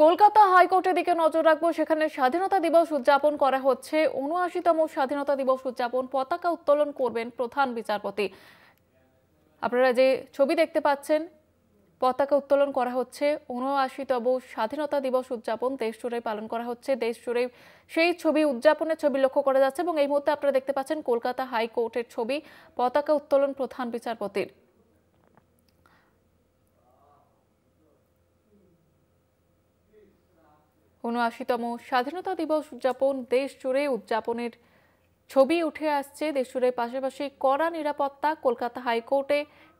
কলকাতা হাইকোর্টের দিকে নজর রাখবো। সেখানে স্বাধীনতা দিবস উদযাপন করা হচ্ছে। ৭৯তম স্বাধীনতা দিবস উদযাপন পতাকা উত্তোলন করবেন প্রধান বিচারপতি। আপনারা যে ছবি দেখতে পাচ্ছেন, পতাকা উত্তোলন করা হচ্ছে। ৭৯তম স্বাধীনতা দিবস উদযাপন দেশ জুড়ে পালন করা হচ্ছে। দেশ জুড়ে সেই ছবি উদযাপনের ছবি লক্ষ্য করা যাচ্ছে এবং এই মুহূর্তে আপনারা দেখতে পাচ্ছেন কলকাতা হাইকোর্টের ছবি, পতাকা উত্তোলন প্রধান বিচারপতির। ৭৯তম স্বাধীনতা দিবস উদযাপন দেশ জুড়ে উদযাপনের ছবি উঠে আসছে। দেশ জুড়ে পাশাপাশি কড়া নিরাপত্তা। কলকাতা হাইকোর্টে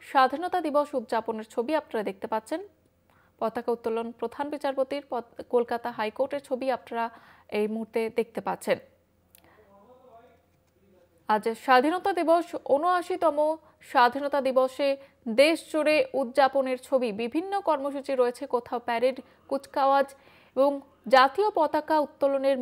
স্বাধীনতা দিবস উদযাপনের ছবি আপনারা দেখতে পাচ্ছেন। পতাকা উত্তোলন প্রধান বিচারপতির, কলকাতা হাইকোর্টের ছবি আপনারা এই মুহূর্তে দেখতে পাচ্ছেন। আজ স্বাধীনতা দিবস, ৭৯তম স্বাধীনতা দিবসে দেশ জুড়ে উদযাপনের ছবি। বিভিন্ন কর্মসূচি রয়েছে, কোথাও প্যারেড, কুচকাওয়াজ এবং জাতীয় পতাকা উত্তোলনের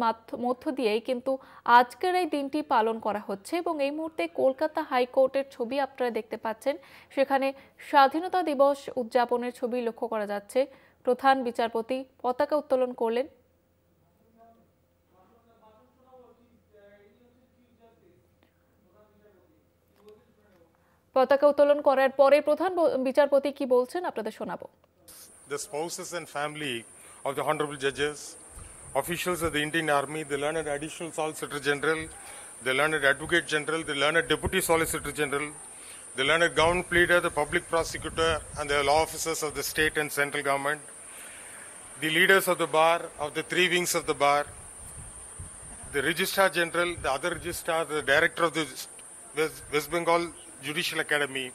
মধ্য দিয়েই কিন্তু আজকের এই দিনটি পালন করা হচ্ছে। এবং এই মুহূর্তে কলকাতা হাইকোর্টের ছবি আপনারা দেখতে পাচ্ছেন। সেখানে স্বাধীনতা দিবস উদযাপনের ছবি লক্ষ্য করা যাচ্ছে। প্রধান বিচারপতি পতাকা উত্তোলন করলেন। পতাকা উত্তোলন করার পরে প্রধান বিচারপতি কি বলছেন আপনাদের শোনাবো। The spouses and family of the honorable judges, officials of the Indian Army, the learned additional Solicitor General, the learned Advocate General, the learned Deputy Solicitor General, the learned Government Pleader, the Public Prosecutor, and the law officers of the state and central government, the leaders of the bar, of the three wings of the bar, the Registrar General, the other Registrar, the Director of the West Bengal Judicial Academy,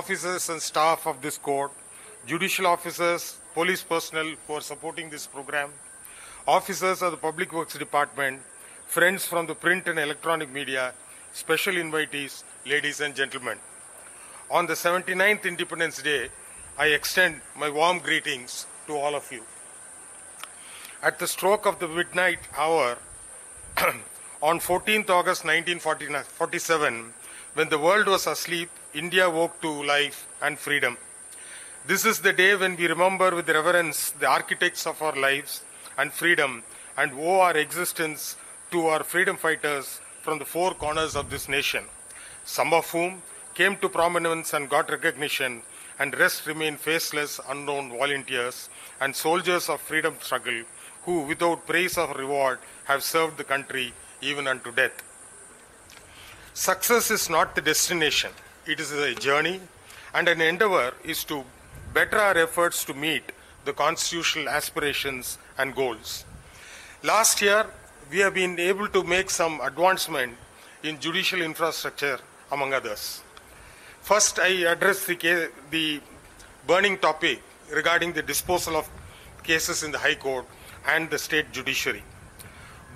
officers and staff of this court, judicial officers, police personnel who are supporting this program, officers of the Public Works Department, friends from the print and electronic media, special invitees, ladies and gentlemen. On the 79th Independence Day, I extend my warm greetings to all of you. At the stroke of the midnight hour, on 14th August 1947, when the world was asleep, India woke to life and freedom. This is the day when we remember with reverence the architects of our lives and freedom and owe our existence to our freedom fighters from the four corners of this nation, some of whom came to prominence and got recognition, and rest remain faceless, unknown volunteers and soldiers of freedom struggle who, without praise or reward, have served the country even unto death. Success is not the destination. It is a journey, and an endeavor is to better our efforts to meet the constitutional aspirations and goals. Last year, we have been able to make some advancement in judicial infrastructure, among others. First, I address the burning topic regarding the disposal of cases in the High Court and the state judiciary.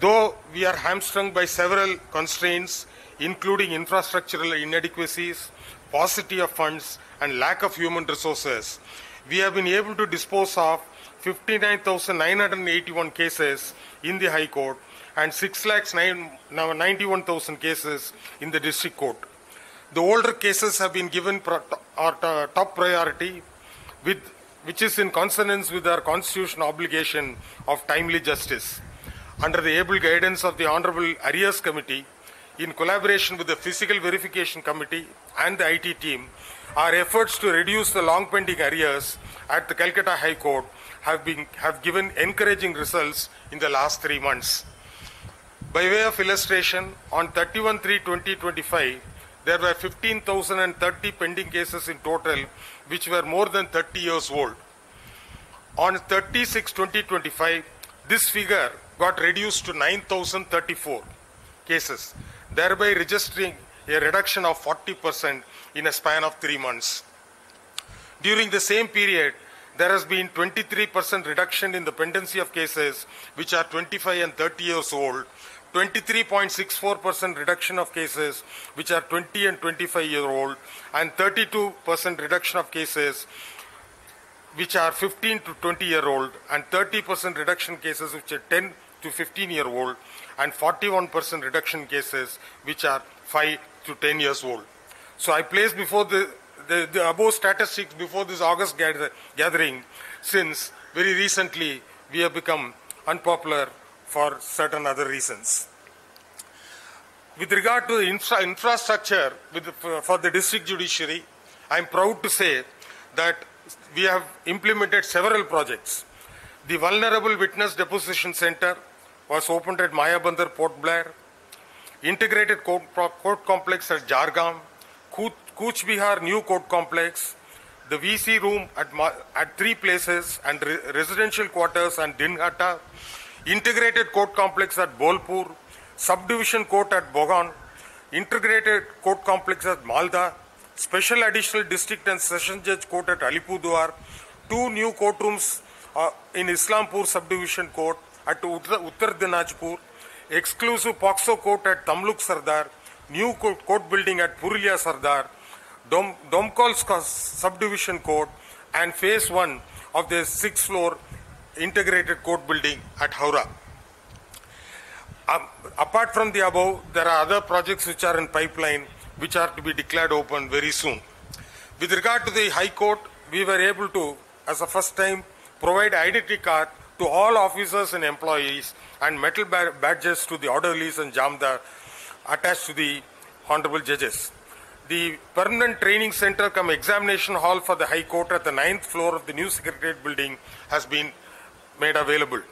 Though we are hamstrung by several constraints, including infrastructural inadequacies, paucity of funds, and lack of human resources, we have been able to dispose of 59,981 cases in the High Court and 6,91,000 cases in the District Court. The older cases have been given top priority, which is in consonance with our constitutional obligation of timely justice. Under the able guidance of the Honorable Arrears Committee, in collaboration with the Physical Verification Committee and the IT team, our efforts to reduce the long pending arrears at the Calcutta High Court have given encouraging results in the last 3 months. By way of illustration, on 31/3/2025, there were 15,030 pending cases in total, which were more than 30 years old. On 30/6/2025, this figure got reduced to 9,034 cases, thereby registering a reduction of 40% in a span of 3 months. During the same period, there has been 23% reduction in the pendency of cases which are 25 and 30 years old, 23.64% reduction of cases which are 20 and 25-year-old, and 32% reduction of cases which are 15 to 20-year-old, and 30% reduction cases which are 10 to 15-year-old, and 41% reduction cases which are 5 to 10 years old. So I place before the above statistics before this August gathering, since very recently we have become unpopular for certain other reasons. With regard to the infrastructure for the district judiciary, I am proud to say that we have implemented several projects. The Vulnerable Witness Deposition Center was opened at Mayabandar, Port Blair. Integrated court complex at Jargam. Cooch Behar New Court Complex. The VC room at 3 places and residential quarters and Dinghata. Integrated court complex at Bolpur. Subdivision court at Bogan. Integrated court complex at Malda. Special additional district and session judge court at Alipurduar. 2 new courtrooms in Islampur subdivision court at Uttar Dinajpur. Exclusive POXO court at Tamluk Sardar. New court building at Purulia Sardar. Domkol subdivision court and phase 1 of the 6th floor integrated court building at Howrah. Apart from the above, there are other projects which are in pipeline which are to be declared open very soon. With regard to the High Court, we were able to, as a first time, provide identity card to all officers and employees and metal badges to the orderlies and jamdar attached to the honorable judges. The permanent training center cum examination hall for the High Court at the 9th floor of the new Secretariat building has been made available.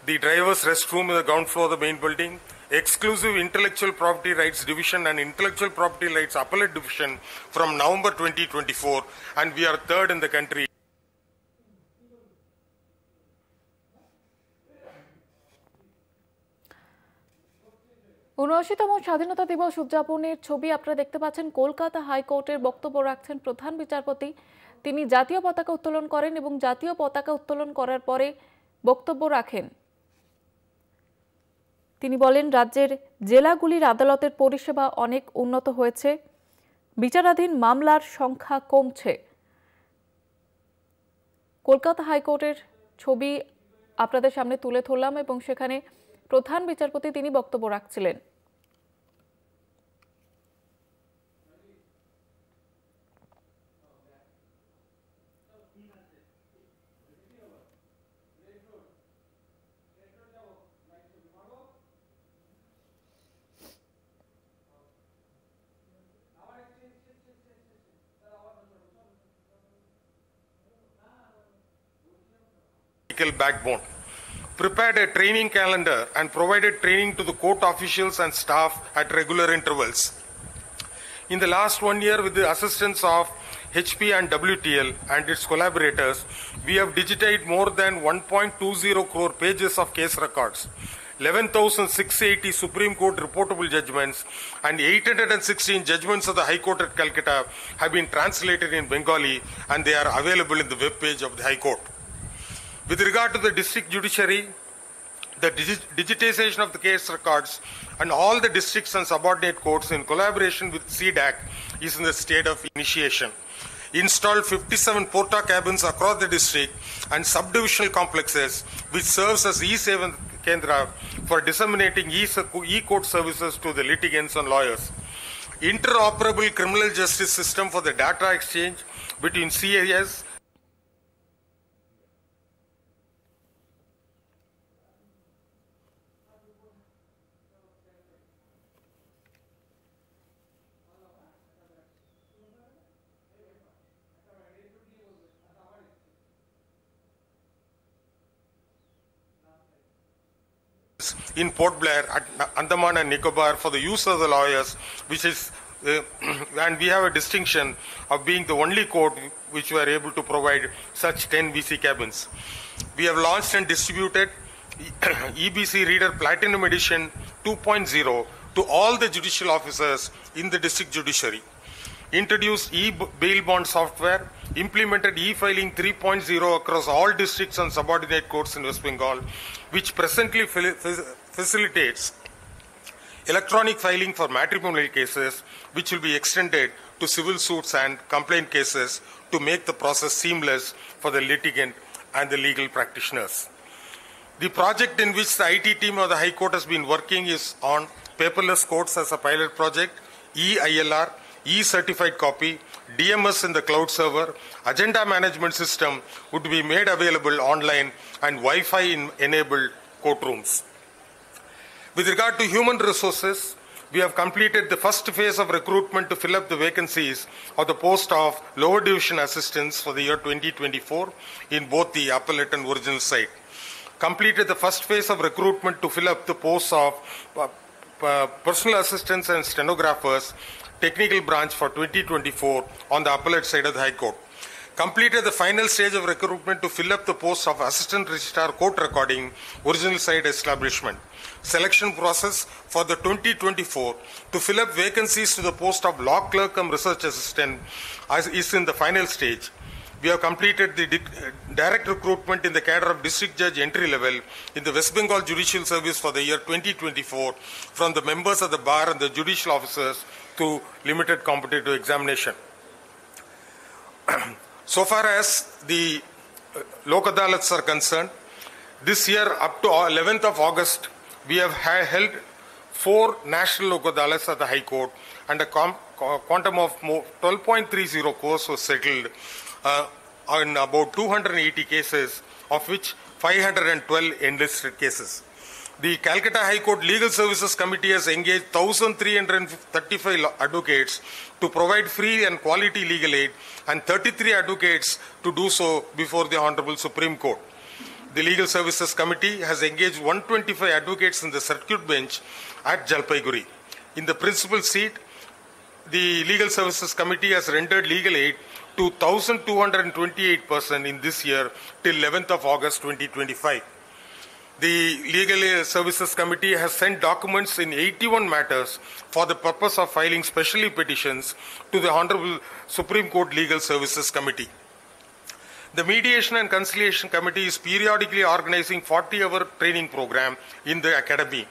The driver's restroom in the ground floor of the main building, exclusive intellectual property rights division and intellectual property rights appellate division from November 2024, and we are 3rd in the country. ঊনআশিতম স্বাধীনতা দিবস উদযাপনের ছবি আপনারা দেখতে পাচ্ছেন। কলকাতা হাইকোর্টের বক্তব্য রাখছেন প্রধান বিচারপতি। তিনি জাতীয় পতাকা উত্তোলন করেন এবং জাতীয় পতাকা উত্তোলন করার পরে বক্তব্য রাখেন। তিনি বলেন, রাজ্যের জেলাগুলির আদালতের পরিষেবা অনেক উন্নত হয়েছে, বিচারাধীন মামলার সংখ্যা কমছে। কলকাতা হাইকোর্টের ছবি আপনাদের সামনে তুলে ধরলাম এবং সেখানে প্রধান বিচারপতি তিনি বক্তব্য রাখছিলেন। Backbone. Prepared a training calendar and provided training to the court officials and staff at regular intervals. In the last 1 year, with the assistance of HP and WTL and its collaborators, we have digitized more than 1.20 crore pages of case records, 11,680 Supreme Court reportable judgments, and 816 judgments of the High Court at Calcutta have been translated in Bengali, and they are available in the web page of the High Court. With regard to the district judiciary, the digitization of the case records and all the districts and subordinate courts in collaboration with CDAC is in the state of initiation. Installed 57 porta cabins across the district and subdivisional complexes, which serves as E7 Kendra for disseminating e-court services to the litigants and lawyers. Interoperable criminal justice system for the data exchange between CAS in Port Blair at Andaman and Nicobar for the use of the lawyers, which is and we have a distinction of being the only court which were able to provide such 10 VC cabins. We have launched and distributed EBC Reader Platinum Edition 2.0 to all the judicial officers in the district judiciary. Introduced e-bail bond software, implemented e-filing 3.0 across all districts and subordinate courts in West Bengal, which presently facilitates electronic filing for matrimonial cases, which will be extended to civil suits and complaint cases to make the process seamless for the litigant and the legal practitioners. The project in which the IT team of the High Court has been working is on paperless courts as a pilot project, e-ILR, e-certified copy, DMS in the cloud server, agenda management system would be made available online, and Wi-Fi enabled courtrooms. With regard to human resources, we have completed the first phase of recruitment to fill up the vacancies of the post of lower division assistants for the year 2024 in both the appellate and original site. Completed the first phase of recruitment to fill up the posts of personal assistants and stenographers, technical branch for 2024 on the appellate side of the High Court. Completed the final stage of recruitment to fill up the posts of assistant registrar court recording, original site establishment. Selection process for the 2024 to fill up vacancies to the post of law clerk and research assistant is in the final stage. We have completed the direct recruitment in the cadre of district judge entry level in the West Bengal Judicial Service for the year 2024 from the members of the bar and the judicial officers to limited competitive examination. So far as the Lok Adalats are concerned, this year up to 11th of August, we have held 4 national Lok Adalats at the High Court, and a quantum of 12.30 crores was settled in about 280 cases, of which 512 enlisted cases. The Calcutta High Court Legal Services Committee has engaged 1,335 advocates to provide free and quality legal aid, and 33 advocates to do so before the Honorable Supreme Court. The Legal Services Committee has engaged 125 advocates in the circuit bench at Jalpaiguri. In the principal seat, the Legal Services Committee has rendered legal aid to 1,228 persons in this year till 11th of August 2025. The Legal Services Committee has sent documents in 81 matters for the purpose of filing special petitions to the Honorable Supreme Court Legal Services Committee. The Mediation and Conciliation Committee is periodically organizing 40-hour training program in the academy.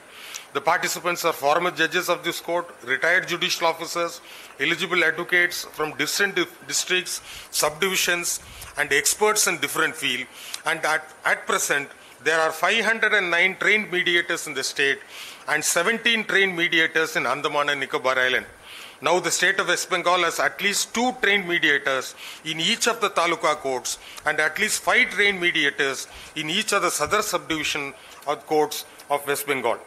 The participants are former judges of this court, retired judicial officers, eligible advocates from distant districts, subdivisions, and experts in different fields. And at present, there are 509 trained mediators in the state and 17 trained mediators in Andaman and Nicobar Island. Now the state of West Bengal has at least 2 trained mediators in each of the taluka courts and at least 5 trained mediators in each of the southern subdivision of courts of West Bengal.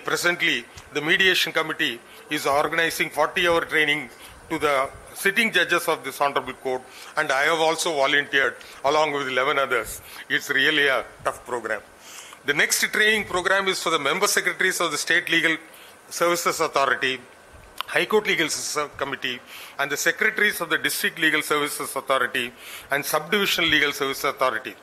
Presently, the mediation committee is organizing 40-hour training to the sitting judges of this honorable court, and I have also volunteered along with 11 others. It's really a tough program. The next training program is for the member secretaries of the State Legal Services Authority, High Court Legal Services Committee, and the secretaries of the District Legal Services Authority and Subdivision Legal Services Authority.